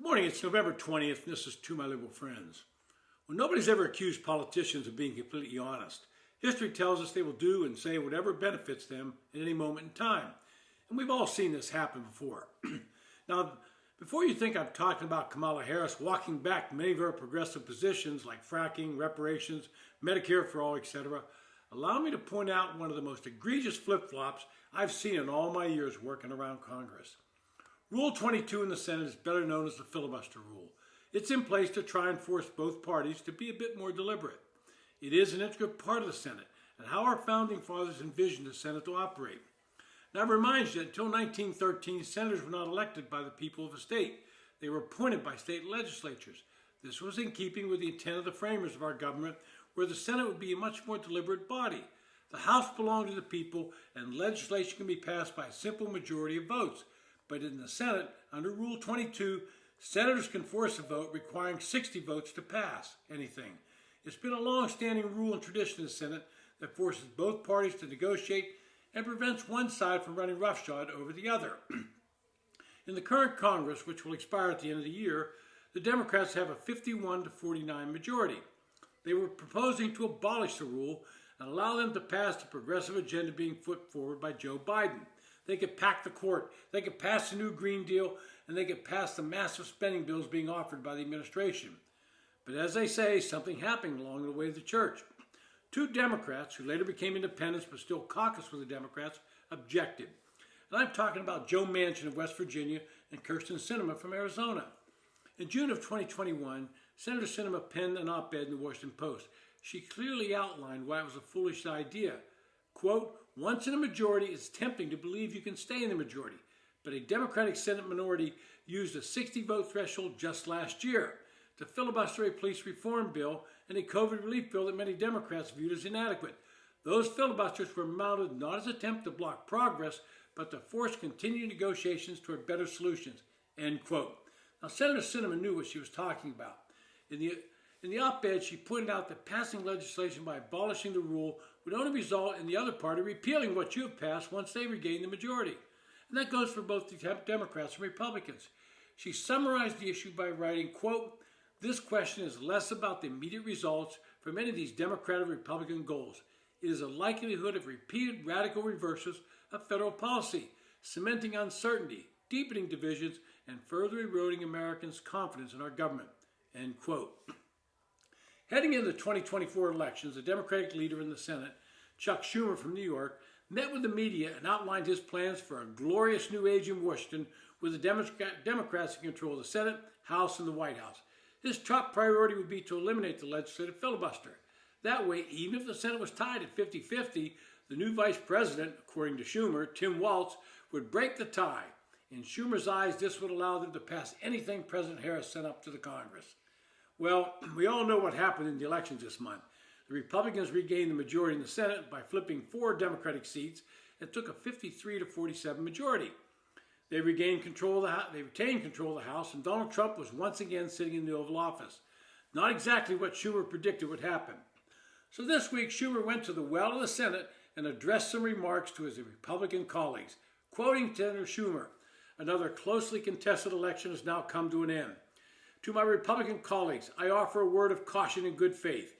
Morning, it's November 20th, and this is To My Liberal Friends. Well, nobody's ever accused politicians of being completely honest. History tells us they will do and say whatever benefits them at any moment in time. And we've all seen this happen before. Now, before you think I'm talking about Kamala Harris walking back many of her progressive positions like fracking, reparations, Medicare for all, etc., allow me to point out one of the most egregious flip-flops I've seen in all my years working around Congress. Rule 22 in the Senate is better known as the filibuster rule. It's in place to try and force both parties to be a bit more deliberate. It is an integral part of the Senate and how our founding fathers envisioned the Senate to operate. Now, I remind you that until 1913, senators were not elected by the people of a state. They were appointed by state legislatures. This was in keeping with the intent of the framers of our government, where the Senate would be a much more deliberate body. The House belonged to the people, and legislation can be passed by a simple majority of votes. But in the Senate, under Rule 22, senators can force a vote requiring 60 votes to pass anything. It's been a long-standing rule and tradition in the Senate that forces both parties to negotiate and prevents one side from running roughshod over the other. In the current Congress, which will expire at the end of the year, the Democrats have a 51 to 49 majority. They were proposing to abolish the rule and allow them to pass the progressive agenda being put forward by Joe Biden. They could pack the court, they could pass the new Green Deal, and they could pass the massive spending bills being offered by the administration. But as they say, something happened along the way to the church. Two Democrats, who later became independents but still caucused with the Democrats, objected. And I'm talking about Joe Manchin of West Virginia and Kyrsten Sinema from Arizona. In June of 2021, Senator Sinema penned an op-ed in the Washington Post. She clearly outlined why it was a foolish idea. Quote, "Once in a majority, it's tempting to believe you can stay in the majority. But a Democratic Senate minority used a 60-vote threshold just last year to filibuster a police reform bill and a COVID relief bill that many Democrats viewed as inadequate. Those filibusters were mounted not as an attempt to block progress, but to force continued negotiations toward better solutions." End quote. Now, Senator Sinema knew what she was talking about. In the op-ed, she pointed out that passing legislation by abolishing the rule would only result in the other party repealing what you have passed once they regain the majority. And that goes for both the Democrats and Republicans. She summarized the issue by writing, quote, "This question is less about the immediate results from any of these Democratic and Republican goals. It is a likelihood of repeated radical reverses of federal policy, cementing uncertainty, deepening divisions, and further eroding Americans' confidence in our government." End quote. Heading into the 2024 elections, the Democratic leader in the Senate, Chuck Schumer from New York, met with the media and outlined his plans for a glorious new age in Washington with the Democrats in control of the Senate, House, and the White House. His top priority would be to eliminate the legislative filibuster. That way, even if the Senate was tied at 50-50, the new vice president, according to Schumer, Tim Walz, would break the tie. In Schumer's eyes, this would allow them to pass anything President Harris sent up to the Congress. Well, we all know what happened in the elections this month. The Republicans regained the majority in the Senate by flipping 4 Democratic seats and took a 53 to 47 majority. They retained control of the House, and Donald Trump was once again sitting in the Oval Office. Not exactly what Schumer predicted would happen. So this week, Schumer went to the well of the Senate and addressed some remarks to his Republican colleagues. Quoting Senator Schumer, "Another closely contested election has now come to an end. To my Republican colleagues, I offer a word of caution and good faith.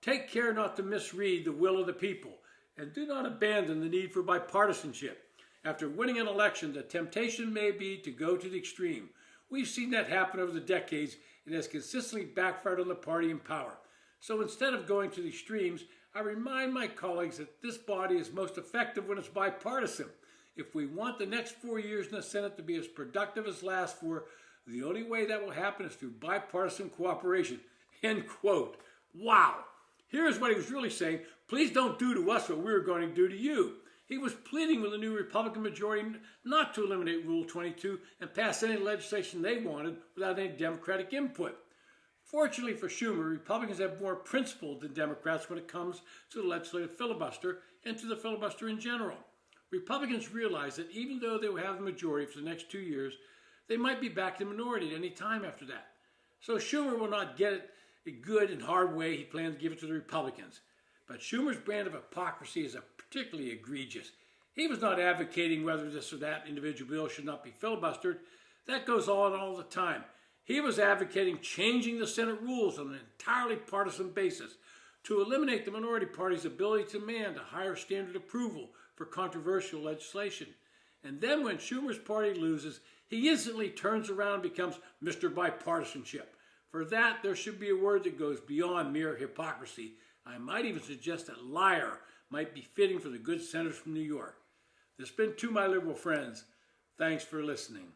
Take care not to misread the will of the people, and do not abandon the need for bipartisanship. After winning an election, the temptation may be to go to the extreme. We've seen that happen over the decades and has consistently backfired on the party in power. So instead of going to the extremes, I remind my colleagues that this body is most effective when it's bipartisan. If we want the next 4 years in the Senate to be as productive as last 4, the only way that will happen is through bipartisan cooperation." End quote. Wow. Here's what he was really saying. Please don't do to us what we were going to do to you. He was pleading with the new Republican majority not to eliminate Rule 22 and pass any legislation they wanted without any Democratic input. Fortunately for Schumer, Republicans have more principle than Democrats when it comes to the legislative filibuster and to the filibuster in general. Republicans realize that even though they will have the majority for the next 2 years, they might be back in the minority at any time after that. So Schumer will not get it a good and hard way. He plans to give it to the Republicans. But Schumer's brand of hypocrisy is particularly egregious. He was not advocating whether this or that individual bill should not be filibustered. That goes on all the time. He was advocating changing the Senate rules on an entirely partisan basis to eliminate the minority party's ability to demand a higher standard approval for controversial legislation. And then when Schumer's party loses, he instantly turns around and becomes Mr. Bipartisanship. For that, there should be a word that goes beyond mere hypocrisy. I might even suggest that liar might be fitting for the good senators from New York. This has been To My Liberal Friends. Thanks for listening.